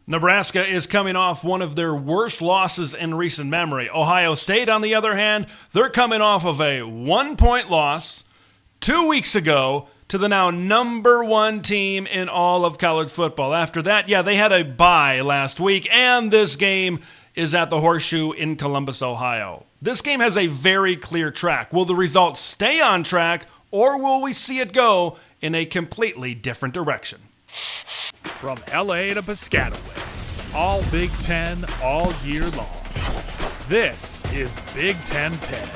Nebraska is coming off one of their worst losses in recent memory. Ohio State, on the other hand, they're coming off of a 1-point loss 2 weeks ago to the now number one team in all of college football. After that, they had a bye last week, and this game is at the Horseshoe in Columbus, Ohio. This game has a very clear track. Will the results stay on track, or will we see it go in a completely different direction? From LA to Piscataway, all Big Ten all year long. This is Big Ten 10.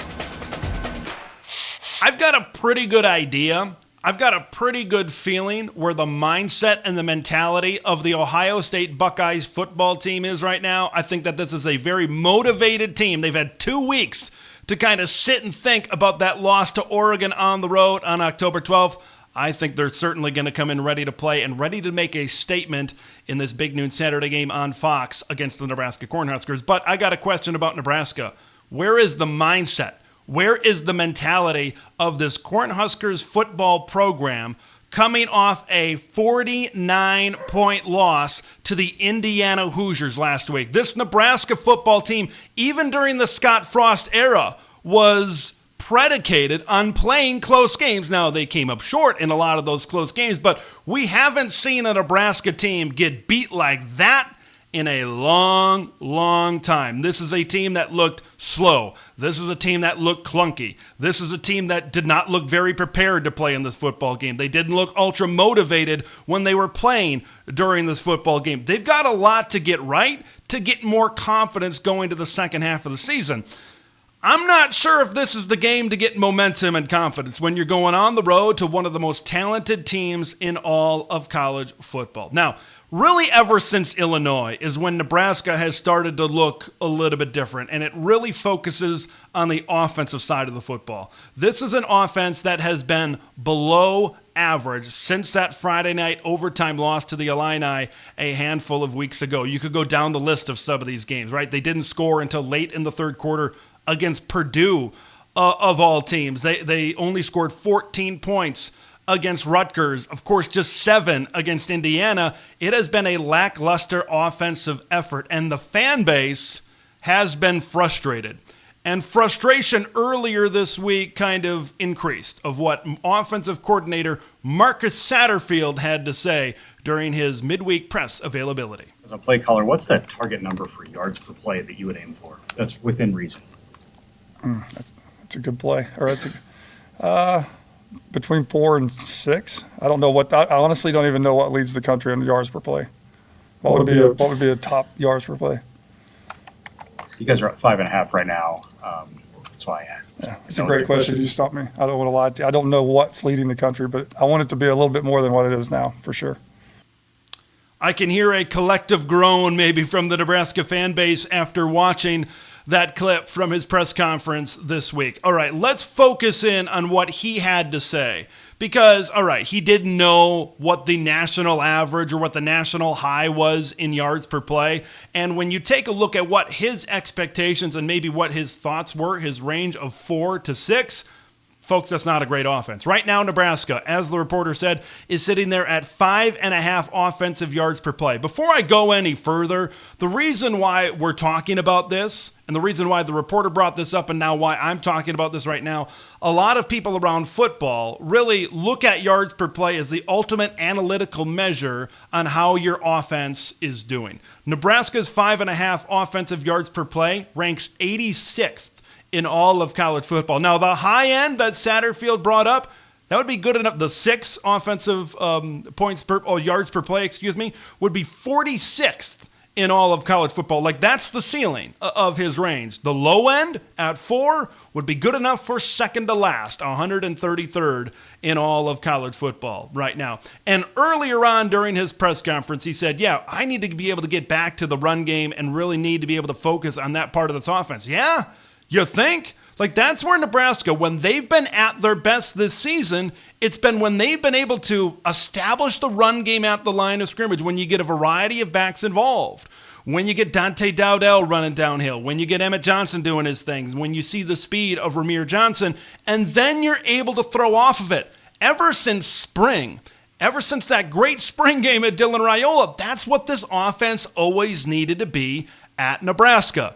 I've got a pretty good idea. I've got a pretty good feeling where the mindset and the mentality of the Ohio State Buckeyes football team is right now. I think that this is a very motivated team. They've had 2 weeks to kind of sit and think about that loss to Oregon on the road on October 12th. I think they're certainly going to come in ready to play and ready to make a statement in this big noon Saturday game on Fox against the Nebraska Cornhuskers. But I got a question about Nebraska. Where is the mindset? Where is the mentality of this Cornhuskers football program coming off a 49-point loss to the Indiana Hoosiers last week? This Nebraska football team, even during the Scott Frost era, was predicated on playing close games. Now, they came up short in a lot of those close games, but we haven't seen a Nebraska team get beat like that in a long, long time. This is a team that looked slow. This is a team that looked clunky. This is a team that did not look very prepared to play in this football game. They didn't look ultra motivated when they were playing during this football game. They've got a lot to get right to get more confidence going to the second half of the season. I'm not sure if this is the game to get momentum and confidence when you're going on the road to one of the most talented teams in all of college football. Now, really ever since Illinois is when Nebraska has started to look a little bit different, and it really focuses on the offensive side of the football. This is an offense that has been below average since that Friday night overtime loss to the Illini a handful of weeks ago. You could go down the list of some of these games, right? They didn't score until late in the third quarter against Purdue, of all teams. They only scored 14 points against Rutgers. Of course, just 7 against Indiana. It has been a lackluster offensive effort, and the fan base has been frustrated. And frustration earlier this week kind of increased of what offensive coordinator Marcus Satterfield had to say during his midweek press availability. As a play caller, what's that target number for yards per play that you would aim for? That's within reason. That's a good play. Or it's between 4 and 6. I don't know what. I honestly don't even know what leads the country in yards per play. What would be a top yards per play? You guys are at 5.5 right now. That's why I asked. Yeah, it's a great question. You stopped me. I don't want to lie to you. I don't know what's leading the country, but I want it to be a little bit more than what it is now, for sure. I can hear a collective groan maybe from the Nebraska fan base after watching that clip from his press conference this week. All right, let's focus in on what he had to say. Because, all right, he didn't know what the national average or what the national high was in yards per play. And when you take a look at what his expectations and maybe what his thoughts were, his range of 4 to 6, folks, that's not a great offense. Right now, Nebraska, as the reporter said, is sitting there at 5.5 offensive yards per play. Before I go any further, the reason why we're talking about this, and the reason why the reporter brought this up and now why I'm talking about this right now, a lot of people around football really look at yards per play as the ultimate analytical measure on how your offense is doing. Nebraska's 5.5 offensive yards per play ranks 86th in all of college football. Now, the high end that Satterfield brought up, that would be good enough. The 6 offensive yards per play, would be 46th in all of college football. Like, that's the ceiling of his range. The low end at 4 would be good enough for second to last, 133rd in all of college football right now. And earlier on during his press conference, he said, I need to be able to get back to the run game and really need to be able to focus on that part of this offense. Yeah? You think? Like, that's where Nebraska, when they've been at their best this season, it's been when they've been able to establish the run game at the line of scrimmage, when you get a variety of backs involved, when you get Dante Dowdell running downhill, when you get Emmett Johnson doing his things, when you see the speed of Ramir Johnson, and then you're able to throw off of it. Ever since spring, Ever since that great spring game at Dylan Raiola, that's what this offense always needed to be at Nebraska.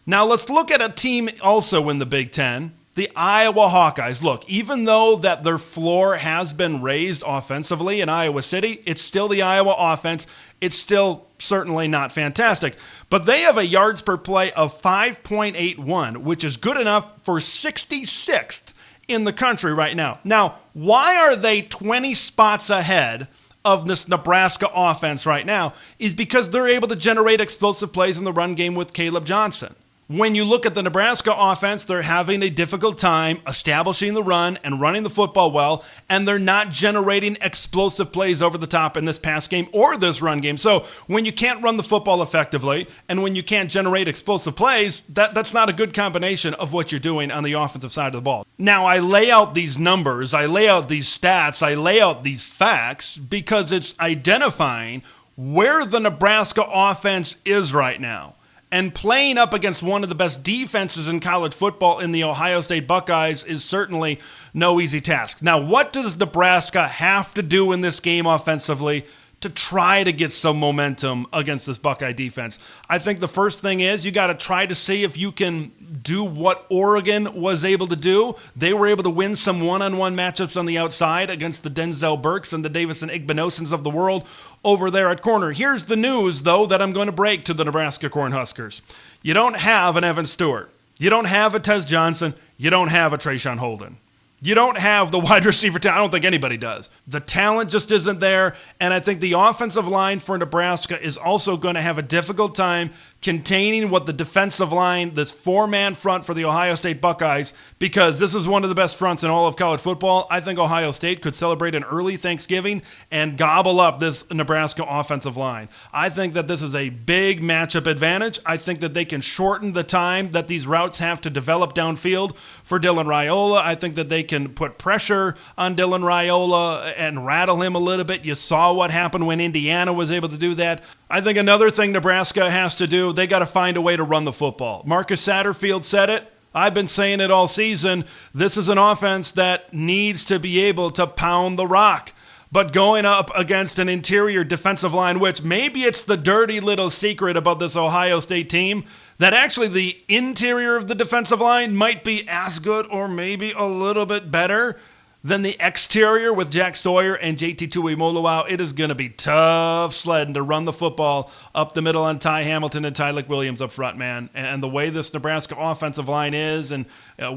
Now let's look at a team also in the Big Ten, the Iowa Hawkeyes. Look, even though that their floor has been raised offensively in Iowa City, it's still the Iowa offense. It's still certainly not fantastic. But they have a yards per play of 5.81, which is good enough for 66th in the country right now. Now, why are they 20 spots ahead of this Nebraska offense right now? Is because they're able to generate explosive plays in the run game with Caleb Johnson. When you look at the Nebraska offense, they're having a difficult time establishing the run and running the football well, and they're not generating explosive plays over the top in this pass game or this run game. So when you can't run the football effectively and when you can't generate explosive plays, that's not a good combination of what you're doing on the offensive side of the ball. Now, I lay out these numbers, I lay out these stats, I lay out these facts because it's identifying where the Nebraska offense is right now. And playing up against one of the best defenses in college football in the Ohio State Buckeyes is certainly no easy task. Now, what does Nebraska have to do in this game offensively to try to get some momentum against this Buckeye defense? I think the first thing is you got to try to see if you can do what Oregon was able to do. They were able to win some one-on-one matchups on the outside against the Denzel Burks and the Davison Igbenosons of the world over there at corner. Here's the news, though, that I'm going to break to the Nebraska Cornhuskers. You don't have an Evan Stewart. You don't have a Tez Johnson. You don't have a Trayshawn Holden. You don't have the wide receiver talent. I don't think anybody does. The talent just isn't there, and I think the offensive line for Nebraska is also going to have a difficult time containing what the defensive line, this four-man front for the Ohio State Buckeyes, because this is one of the best fronts in all of college football. I think Ohio State could celebrate an early Thanksgiving and gobble up this Nebraska offensive line. I think that this is a big matchup advantage. I think that they can shorten the time that these routes have to develop downfield for Dylan Raiola. I think that they can put pressure on Dylan Raiola and rattle him a little bit. You saw what happened when Indiana was able to do that. I think another thing Nebraska has to do, they got to find a way to run the football. Marcus Satterfield said it. I've been saying it all season. This is an offense that needs to be able to pound the rock. But going up against an interior defensive line, which maybe it's the dirty little secret about this Ohio State team, that actually the interior of the defensive line might be as good or maybe a little bit better than the exterior with Jack Sawyer and JT Tuimoloau. It is going to be tough sledding to run the football up the middle on Ty Hamilton and Tylik Williams up front, man. And the way this Nebraska offensive line is, and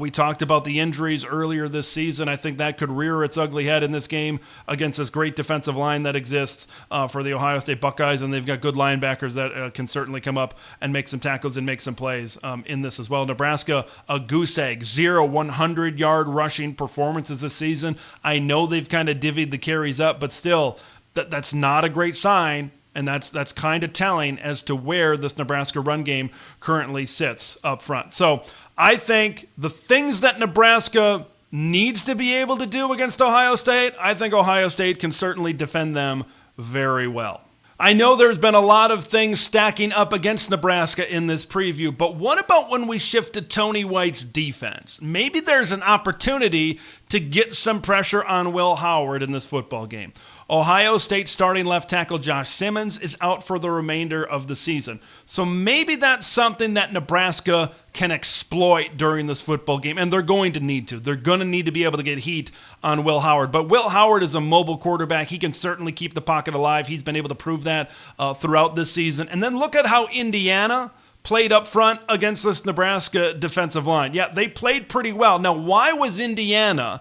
we talked about the injuries earlier this season, I think that could rear its ugly head in this game against this great defensive line that exists for the Ohio State Buckeyes, and they've got good linebackers that can certainly come up and make some tackles and make some plays in this as well. Nebraska, a goose egg, 0 100-yard rushing performances this season. I know they've kind of divvied the carries up, but still, that's not a great sign, and that's kind of telling as to where this Nebraska run game currently sits up front. So I think the things that Nebraska needs to be able to do against Ohio State, I think Ohio State can certainly defend them very well. I know there's been a lot of things stacking up against Nebraska in this preview, but what about when we shift to Tony White's defense? Maybe there's an opportunity to get some pressure on Will Howard in this football game. Ohio State starting left tackle Josh Simmons is out for the remainder of the season. So maybe that's something that Nebraska can exploit during this football game, and they're going to need to. They're going to need to be able to get heat on Will Howard. But Will Howard is a mobile quarterback. He can certainly keep the pocket alive. He's been able to prove that throughout this season. And then look at how Indiana played up front against this Nebraska defensive line. Yeah, they played pretty well. Now, why was Indiana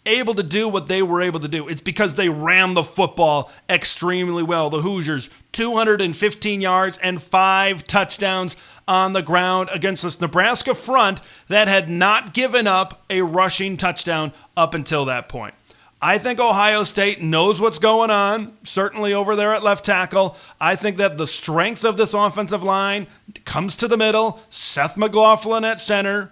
able to do what they were able to do? It's because they ran the football extremely well. The Hoosiers, 215 yards and 5 touchdowns on the ground against this Nebraska front that had not given up a rushing touchdown up until that point. I think Ohio State knows what's going on, certainly over there at left tackle. I think that the strength of this offensive line comes to the middle. Seth McLaughlin at center.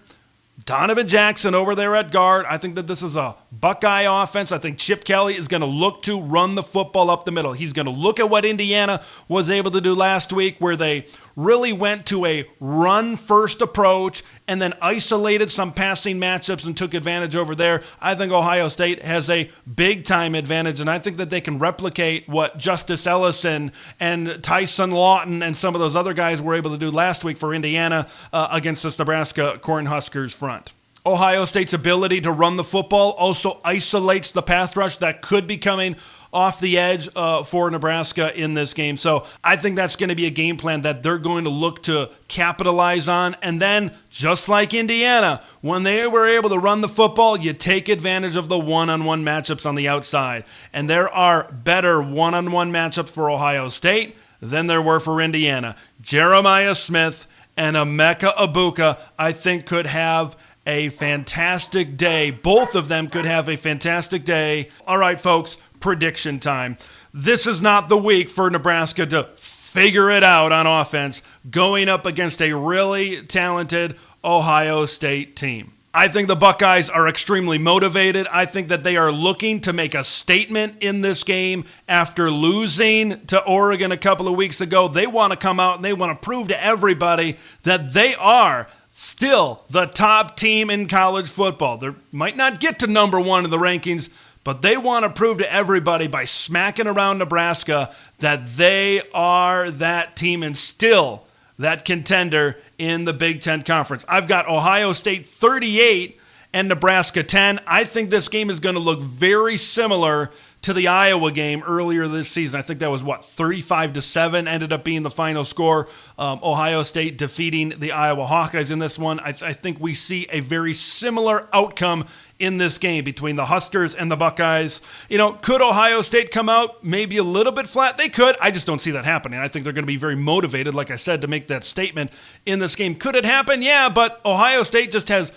Donovan Jackson over there at guard. I think that this is a Buckeye offense. I think Chip Kelly is going to look to run the football up the middle. He's going to look at what Indiana was able to do last week, where they really went to a run-first approach and then isolated some passing matchups and took advantage over there. I think Ohio State has a big-time advantage, and I think that they can replicate what Justice Ellison and Tyson Lawton and some of those other guys were able to do last week for Indiana against this Nebraska Cornhuskers front. Ohio State's ability to run the football also isolates the pass rush that could be coming off the edge for Nebraska in this game. So I think that's going to be a game plan that they're going to look to capitalize on. And then, just like Indiana, when they were able to run the football, you take advantage of the one-on-one matchups on the outside. And there are better one-on-one matchups for Ohio State than there were for Indiana. Jeremiah Smith and Emeka Egbuka, I think, could have a fantastic day. Both of them could have a fantastic day. All right, folks, prediction time. This is not the week for Nebraska to figure it out on offense going up against a really talented Ohio State team. I think the Buckeyes are extremely motivated. I think that they are looking to make a statement in this game after losing to Oregon a couple of weeks ago. They want to come out and they want to prove to everybody that they are still the top team in college football. They might not get to number one in the rankings, but they want to prove to everybody by smacking around Nebraska that they are that team and still that contender in the Big Ten Conference. I've got Ohio State 38 and Nebraska 10. I think this game is going to look very similar to the Iowa game earlier this season. I think that was, 35-7 ended up being the final score. Ohio State defeating the Iowa Hawkeyes in this one. I think we see a very similar outcome in this game between the Huskers and the Buckeyes. Could Ohio State come out maybe a little bit flat? They could. I just don't see that happening. I think they're going to be very motivated, like I said, to make that statement in this game. Could it happen? Yeah, but Ohio State just has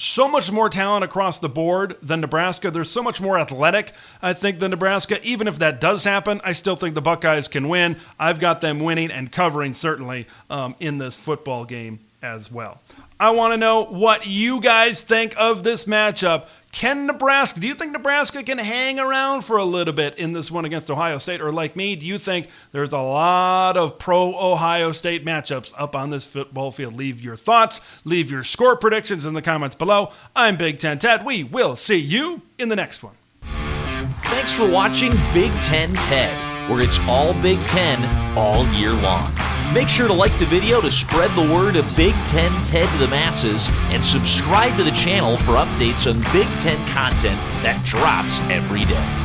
so much more talent across the board than Nebraska. They're so much more athletic, I think, than Nebraska. Even if that does happen, I still think the Buckeyes can win. I've got them winning and covering, certainly, in this football game as well. I want to know what you guys think of this matchup. Do you think Nebraska can hang around for a little bit in this one against Ohio State? Or like me, do you think there's a lot of pro-Ohio State matchups up on this football field? Leave your thoughts, leave your score predictions in the comments below. I'm Big Ten Ted. We will see you in the next one. Thanks for watching Big Ten Ted, where it's all Big Ten all year long. Make sure to like the video to spread the word of Big Ten Ted to the masses, and subscribe to the channel for updates on Big Ten content that drops every day.